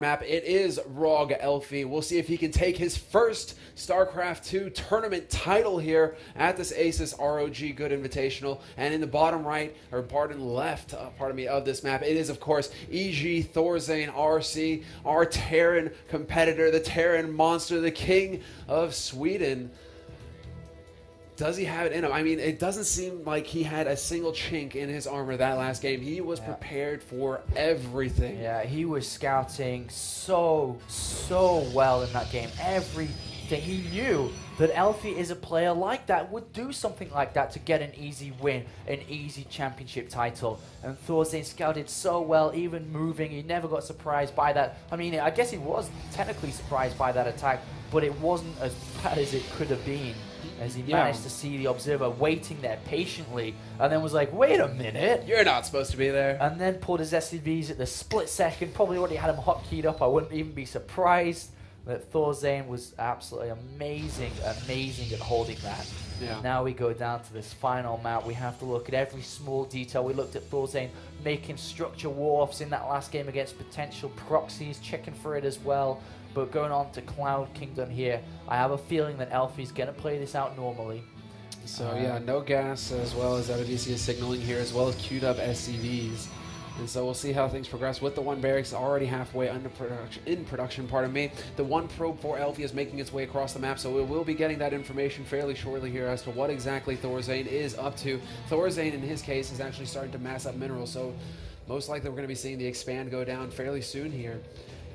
map. It is ROG Elfi. We'll see if he can take his first StarCraft 2 tournament title here at this ASUS ROG Good Invitational. And in the bottom right, or bottom left, of this map, it is, of course, EG Thorzain RC, our Terran competitor, the Terran monster, the king of Sweden. Does he have it in him? I mean, it doesn't seem like he had a single chink in his armor that last game. He was prepared for everything. Yeah, he was scouting so well in that game. Everything. He knew that Elfi is a player like that, would do something like that to get an easy win, an easy championship title. And Thorzain scouted so well, even moving. He never got surprised by that. I mean, I guess he was technically surprised by that attack, but it wasn't as bad as it could have been, as he managed to see the Observer waiting there patiently, and then was like, wait a minute. You're not supposed to be there. And then pulled his SCVs at the split second, probably already had him hotkeyed up. I wouldn't even be surprised that Thorzain was absolutely amazing at holding that. Yeah. Now we go down to this final map. We have to look at every small detail. We looked at Thorzain making structure wharfs in that last game against potential proxies, checking for it as well. But going on to Cloud Kingdom here, I have a feeling that Elfi's going to play this out normally. So yeah, no gas, as well as ADC is signaling here, as well as queued up SCVs. And so we'll see how things progress with the one barracks already halfway in production, pardon me. The one probe for Elfi is making its way across the map, so we will be getting that information fairly shortly here as to what exactly Thorzain is up to. Thorzain, in his case, is actually starting to mass up minerals, so most likely we're going to be seeing the expand go down fairly soon here.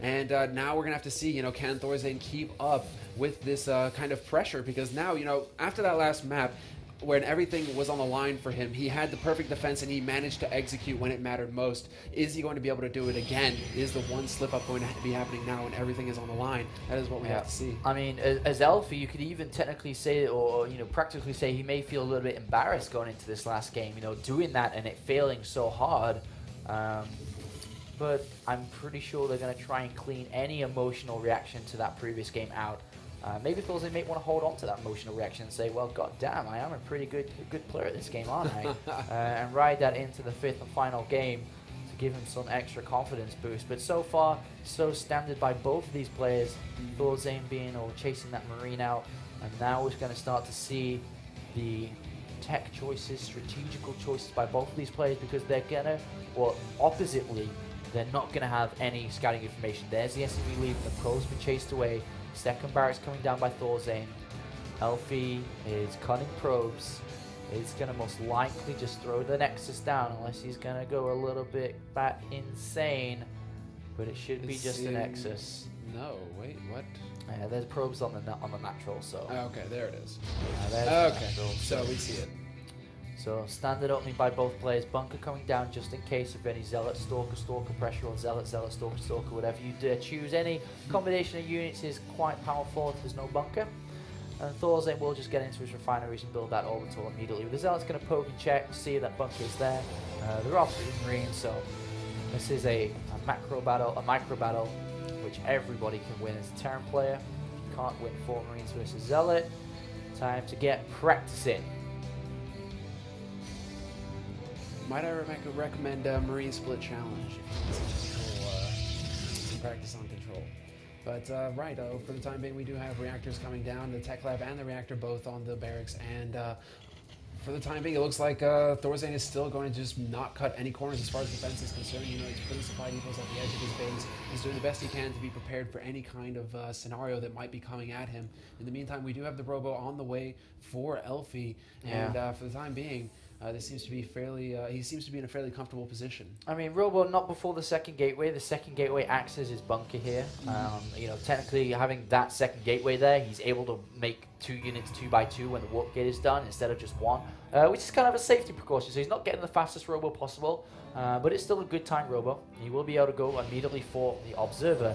And now we're going to have to see, can Thorzain keep up with this kind of pressure? Because now, after that last map, when everything was on the line for him, he had the perfect defense and he managed to execute when it mattered most. Is he going to be able to do it again? Is the one slip-up going to be happening now when everything is on the line? That is what we have to see. I mean, as Elfi, you could even technically say, or practically say, he may feel a little bit embarrassed going into this last game, doing that and it failing so hard. But I'm pretty sure they're going to try and clean any emotional reaction to that previous game out. Maybe Thorzain may want to hold on to that emotional reaction and say, well, goddamn, I am a pretty good player at this game, aren't I? And ride that into the fifth and final game to give him some extra confidence boost. But so far, so standard by both of these players, Thorzain being or chasing that Marine out. And now we're going to start to see the tech choices, strategical choices by both of these players, because they're going to, or oppositely, they're not going to have any scouting information. There's the SCV leaving, the probe's been chased away. Second barracks coming down by Thorzain. Elfi is cutting probes. He's going to most likely just throw the Nexus down, unless he's going to go a little bit back insane. But it should be just a Nexus. No, wait, what? Yeah, there's probes on the natural, so. Okay, there it is. Yeah, okay, natural, so we see it. So standard opening by both players. Bunker coming down just in case of any Zealot, Stalker pressure, or Zealot, Stalker, whatever you choose. Any combination of units is quite powerful if there's no bunker. And Thorzain will just get into his refineries and build that orbital immediately. The Zealot's going to poke and check, see that bunker is there. They're opposite Marines, so this is a micro battle, which everybody can win as a Terran player. You can't win 4 Marines versus Zealot. Time to get practicing. Might I recommend Marine Split Challenge if you want some practice on control. But for the time being, we do have reactors coming down, the Tech Lab and the reactor both on the barracks, and for the time being, it looks like Thorzain is still going to just not cut any corners as far as defense is concerned. He's putting supply depots at the edge of his base. He's doing the best he can to be prepared for any kind of scenario that might be coming at him. In the meantime, we do have the Robo on the way for Elfi, and for the time being, this seems to be fairly. He seems to be in a fairly comfortable position. I mean, Robo not before the second gateway. The second gateway acts as his bunker here. Technically having that second gateway there, he's able to make 2 units 2 by 2 when the warp gate is done instead of just 1, which is kind of a safety precaution. So he's not getting the fastest Robo possible, but it's still a good time Robo. He will be able to go immediately for the Observer.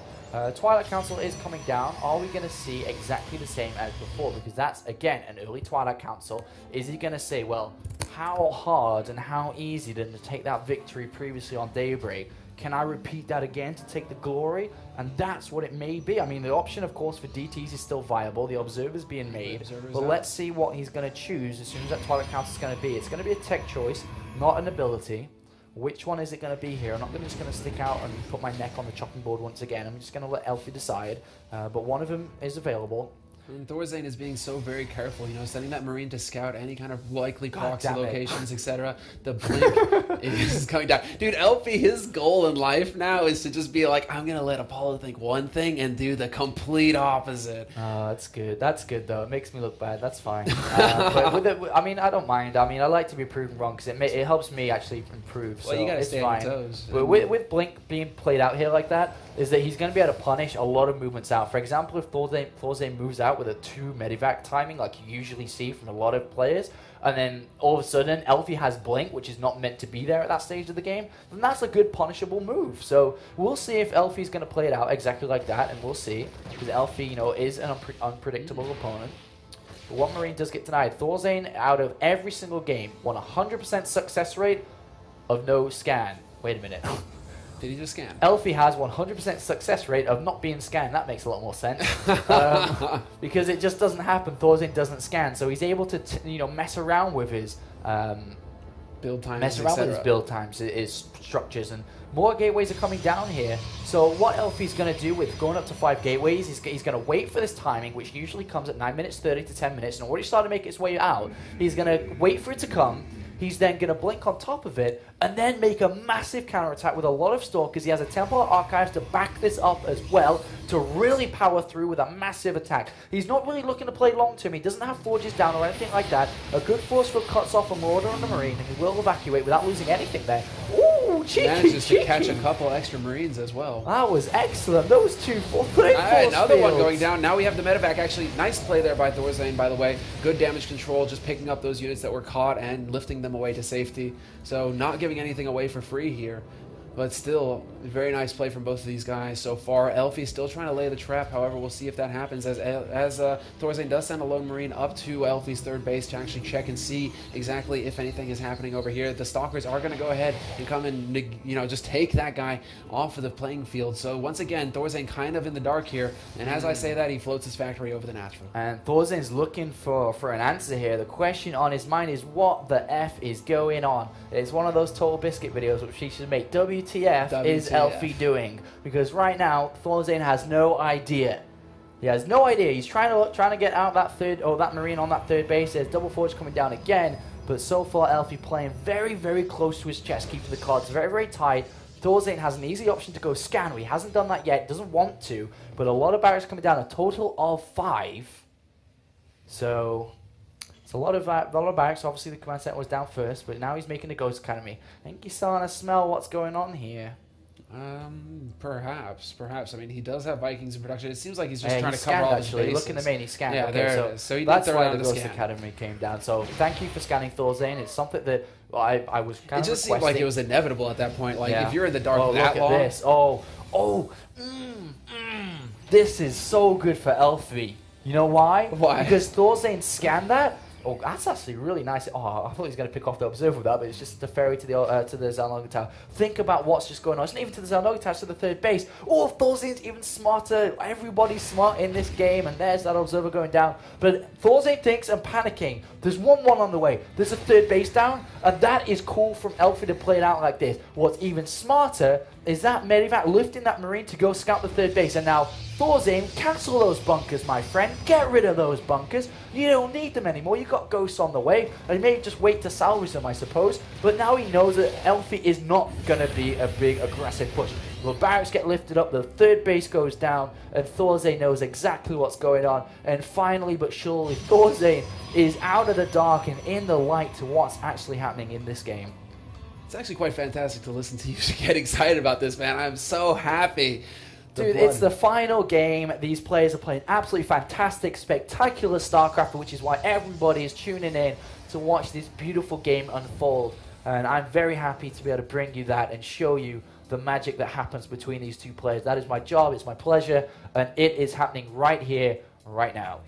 Twilight Council is coming down. Are we going to see exactly the same as before? Because that's, again, an early Twilight Council. Is he going to say, well, how hard and how easy did it take that victory previously on Daybreak? Can I repeat that again to take the glory? And that's what it may be. I mean, the option, of course, for DTs is still viable. The Observer's being made. But let's see what he's going to choose as soon as that Twilight Council is going to be. It's going to be a tech choice, not an ability. Which one is it going to be here? I'm not just going to stick out and put my neck on the chopping board once again. I'm just going to let Elfi decide. But one of them is available. And Thorzain is being so very careful, sending that Marine to scout any kind of likely proxy damn it. locations, etc. The blink is coming down. Dude, Elfi, his goal in life now is to just be like, I'm going to let Apollo think one thing and do the complete opposite. That's good. That's good, though. It makes me look bad. That's fine. But with it, I mean, I don't mind. I mean, I like to be proven wrong because it helps me actually improve. Well, so you got to it's stay fine. on your toes. But with Blink being played out here like that, is that he's going to be able to punish a lot of movements out. For example, if Thorzain moves out with a 2 medivac timing, like you usually see from a lot of players, and then all of a sudden Elfi has Blink, which is not meant to be there at that stage of the game, then that's a good punishable move. So we'll see if Elfi's going to play it out exactly like that, and we'll see, because Elfi, is an unpredictable opponent. But one Marine does get denied. Thorzain, out of every single game, won 100% success rate of no scan. Wait a minute. Did he just scan? Elfi has 100% success rate of not being scanned. That makes a lot more sense. Because it just doesn't happen. Thorzain doesn't scan. So he's able to, mess around with his build times, mess around with his build times, his structures, and more gateways are coming down here. So what Elfi's going to do with going up to 5 gateways, he's going to wait for this timing, which usually comes at 9 minutes 30 to 10 minutes, and already started to make its way out. He's going to wait for it to come. He's then going to blink on top of it and then make a massive counterattack with a lot of Stalkers. He has a Templar Archives to back this up as well to really power through with a massive attack. He's not really looking to play long term. He doesn't have Forges down or anything like that. A good forceful cuts off a Marauder on the Marine, and he will evacuate without losing anything there. Ooh, cheeky, manages cheeky. to catch a couple extra Marines as well. That was excellent. Those two another one going down. Now we have the medevac. Actually, nice play there by Thorzain, by the way. Good damage control, just picking up those units that were caught and lifting them away to safety. So not giving anything away for free here. But still, very nice play from both of these guys so far. Elfi still trying to lay the trap. However, we'll see if that happens as Thorzain does send a lone Marine up to Elfi's third base to actually check and see exactly if anything is happening over here. The Stalkers are going to go ahead and come and just take that guy off of the playing field. So once again, Thorzain kind of in the dark here. And as I say that, he floats his factory over the natural. And Thorzain's looking for an answer here. The question on his mind is, what the F is going on? It's one of those Total Biscuit videos which he should make. WTF is Elfi doing? Because right now, Thorzain has no idea. He has no idea. He's trying to get out that Marine on that third base. There's double Forge coming down again. But so far, Elfi playing very, very close to his chest, keeping the cards very, very tight. Thorzain has an easy option to go scan. He hasn't done that yet. Doesn't want to. But a lot of barracks coming down. A total of 5. So it's a lot of barracks. Obviously, the command center was down first, but now he's making the Ghost Academy. I think he's starting to smell what's going on here. Perhaps. I mean, he does have Vikings in production. It seems like he's just trying to cover scanned, all his actually. bases. Look in the main, he scanned. Yeah, okay, there so it is. So he that's did why throw the down Ghost scan. Academy came down. So thank you for scanning Thorzain. It's something that I was kind of It just seemed like it was inevitable at that point. Like, if you're in the dark that long... look at this. This is so good for Elfi. You know why? Why? Because Thorzain scanned that. Oh, that's actually really nice. Oh, I thought he was going to pick off the Observer with that, but it's just the ferry to the Zalnoga Tower. Think about what's just going on. It's not even to the Zalnoga Tower, it's to the third base. Oh, Thorzain's even smarter. Everybody's smart in this game, and there's that Observer going down. But Thorzain thinks and panicking. There's 1-1 on the way. There's a third base down, and that is cool from Elfi to play it out like this. What's even smarter is that Medivac lifting that Marine to go scout the third base, and now Thorzain, cancel those bunkers, my friend. Get rid of those bunkers. You don't need them anymore. You've got ghosts on the way. And maybe just wait to salvage them, I suppose. But now he knows that Elfi is not going to be a big aggressive push. The barracks get lifted up, the third base goes down, and Thorzain knows exactly what's going on. And finally but surely, Thorzain is out of the dark and in the light to what's actually happening in this game. It's actually quite fantastic to listen to you get excited about this, man. I'm so happy. Dude, it's the final game. These players are playing absolutely fantastic, spectacular StarCraft, which is why everybody is tuning in to watch this beautiful game unfold. And I'm very happy to be able to bring you that and show you the magic that happens between these two players. That is my job, it's my pleasure, and it is happening right here, right now.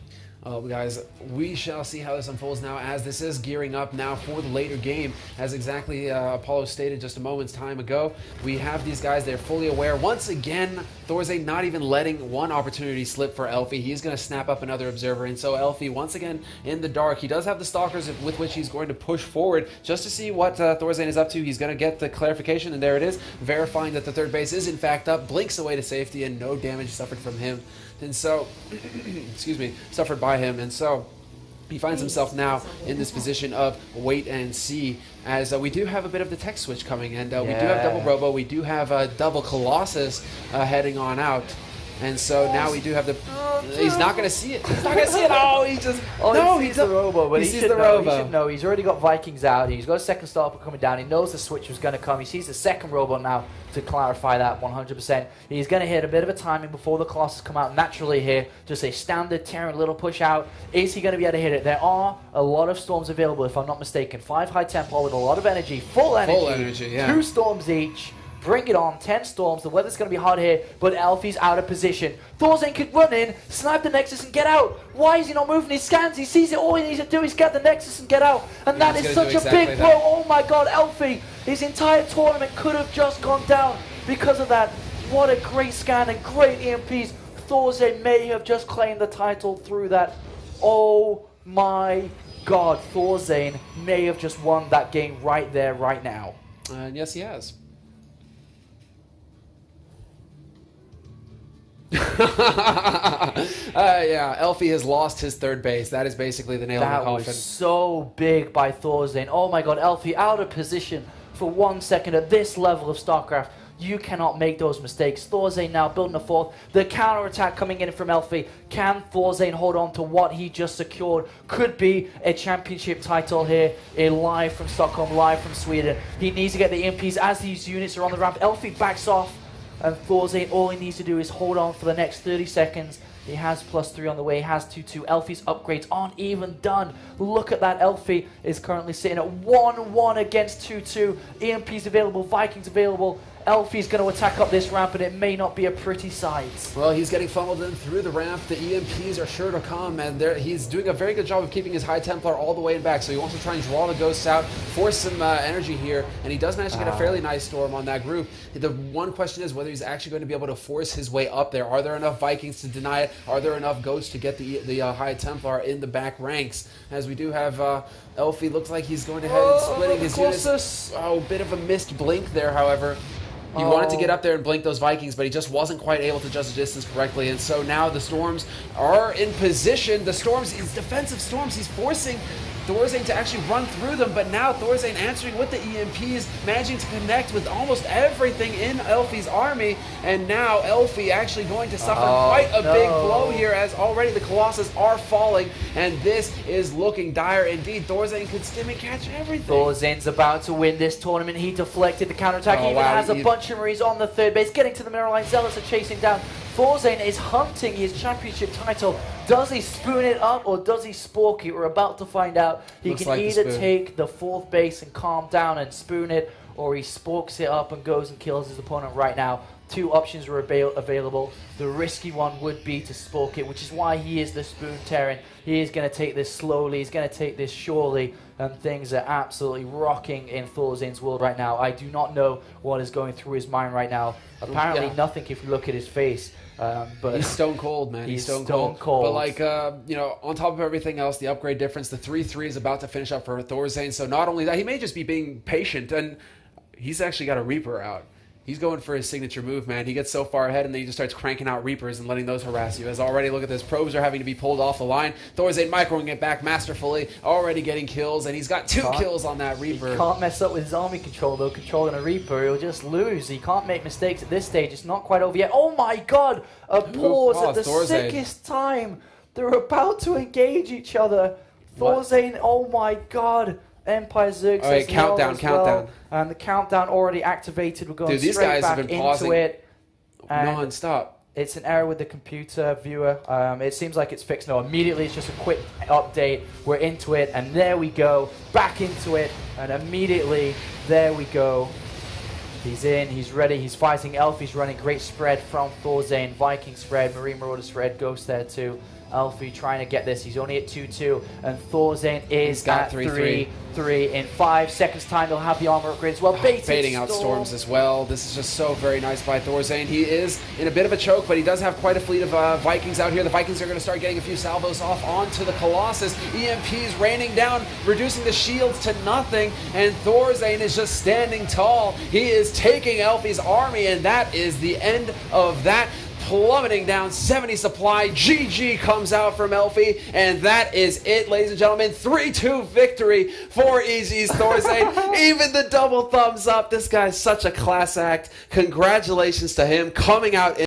Guys, we shall see how this unfolds now, as this is gearing up now for the later game. As exactly Apollo stated just a moment's time ago, we have these guys, they're fully aware. Once again, Thorzain not even letting one opportunity slip for Elfi. He's going to snap up another observer, and so Elfi, once again, in the dark. He does have the stalkers with which he's going to push forward just to see what Thorzain is up to. He's going to get the clarification, and there it is, verifying that the third base is in fact up, blinks away to safety, and no damage suffered from him. And so, excuse me, suffered by him. And so he finds himself now in this position of wait and see, as we do have a bit of the tech switch coming, and we do have double Robo, we do have double Colossus heading on out. And so now we do have the... He's not going to see it. He's not going to see it. Oh, he just... no, he sees the Robo. But he sees the Robo. He should know. He's already got Vikings out. He's got a second stopper coming down. He knows the switch was going to come. He sees the second Robo now to clarify that 100%. He's going to hit a bit of a timing before the Colossus come out naturally here. Just a standard Terran little push out. Is he going to be able to hit it? There are a lot of storms available, if I'm not mistaken. 5 high tempo with a lot of energy. Full energy. Full energy, yeah. 2 storms each. Bring it on, 10 storms, the weather's going to be hot here, but Elfi's out of position. Thorzain could run in, snipe the Nexus and get out. Why is he not moving? He scans, he sees it, all he needs to do is get the Nexus and get out. And that is such a big blow. Oh my god, Elfi, his entire tournament could have just gone down because of that. What a great scan and great EMPs. Thorzain may have just claimed the title through that. Oh my god, Thorzain may have just won that game right there, right now. And yes, he has. Yeah, Elfi has lost his third base. That is basically the nail in the coffin. That was so big by Thorzain. Oh my god, Elfi out of position for 1 second at this level of StarCraft. You cannot make those mistakes. Thorzain now building a fourth. The counter-attack coming in from Elfi. Can Thorzain hold on to what he just secured? Could be a championship title here, live from Stockholm, live from Sweden. He needs to get the EMPs as these units are on the ramp. Elfi backs off, and Thorzain, all he needs to do is hold on for the next 30 seconds. He has +3 on the way, he has 2-2. Elfi's upgrades aren't even done. Look at that, Elfi is currently sitting at 1-1 against 2-2. EMP's available, Vikings available. Elfi's going to attack up this ramp, and it may not be a pretty sight. Well, he's getting funneled in through the ramp. The EMPs are sure to come, and he's doing a very good job of keeping his High Templar all the way in back. So he wants to try and draw the ghosts out, force some energy here, and he does manage to get a fairly nice storm on that group. The one question is whether he's actually going to be able to force his way up there. Are there enough Vikings to deny it? Are there enough ghosts to get the High Templar in the back ranks? As we do have Elfi, looks like he's going ahead and splitting his units. Oh, bit of a missed blink there, however. He wanted to get up there and blink those Vikings, but he just wasn't quite able to judge the distance correctly. And so now the Storms are in position. The Storms, his defensive Storms, he's forcing Thorzain to actually run through them, but now Thorzain answering with the EMPs, managing to connect with almost everything in Elfi's army, and now Elfi actually going to suffer quite a big blow here, as already the Colossus are falling, and this is looking dire indeed. Thorzain could stim and catch everything. Thorzain's about to win this tournament. He deflected the counterattack. He even has a bunch of Marines on the third base, getting to the Mirror Line. Zealots are chasing down. Thorzain is hunting his championship title. Does he spoon it up or does he spork it? We're about to find out. He can either take the fourth base and calm down and spoon it, or he sporks it up and goes and kills his opponent right now. 2 options were available. The risky one would be to spork it, which is why he is the spoon Terran. He is going to take this slowly. He's going to take this surely. And things are absolutely rocking in Thorzain's world right now. I do not know what is going through his mind right now. Apparently nothing if you look at his face. But he's stone cold, man. He's stone cold. But like, on top of everything else, the upgrade difference, the 3-3 is about to finish up for Thorzain. So not only that, he may just be being patient, and he's actually got a Reaper out. He's going for his signature move, man. He gets so far ahead, and then he just starts cranking out Reapers and letting those harass you. As already, look at this. Probes are having to be pulled off the line. Thorzain microing it back masterfully, already getting kills, and he's got 2 kills on that Reaper. He can't mess up with his army control, though. Controlling a Reaper, he'll just lose. He can't make mistakes at this stage. It's not quite over yet. Oh my god! A pause at the sickest time. They're about to engage each other. Thorzain, oh my god. Empire Zerg. All right, countdown. And the countdown already activated. We're going these straight guys back have been into pausing it. Non-stop. It's an error with the computer viewer. It seems like it's fixed now. Immediately, it's just a quick update. We're into it, and there we go. Back into it, and immediately, there we go. He's in, he's ready, he's fighting Elf, he's running great spread from Thorzain, Viking spread, Marine Marauder spread, Ghost there too. Elfi trying to get this. He's only at 2-2, and Thorzain is got at 3-3. 3-3. In 5 seconds time, they'll have the armor upgrade as well. Baiting out storms as well. This is just so very nice by Thorzain. He is in a bit of a choke, but he does have quite a fleet of Vikings out here. The Vikings are going to start getting a few salvos off onto the Colossus. EMPs raining down, reducing the shields to nothing, and Thorzain is just standing tall. He is taking Elfi's army, and that is the end of that. Plummeting down 70 supply. GG comes out from Elfi, and that is it, ladies and gentlemen. 3-2 victory for EG's Thorzain. Even the double thumbs up. This guy's such a class act. Congratulations to him coming out in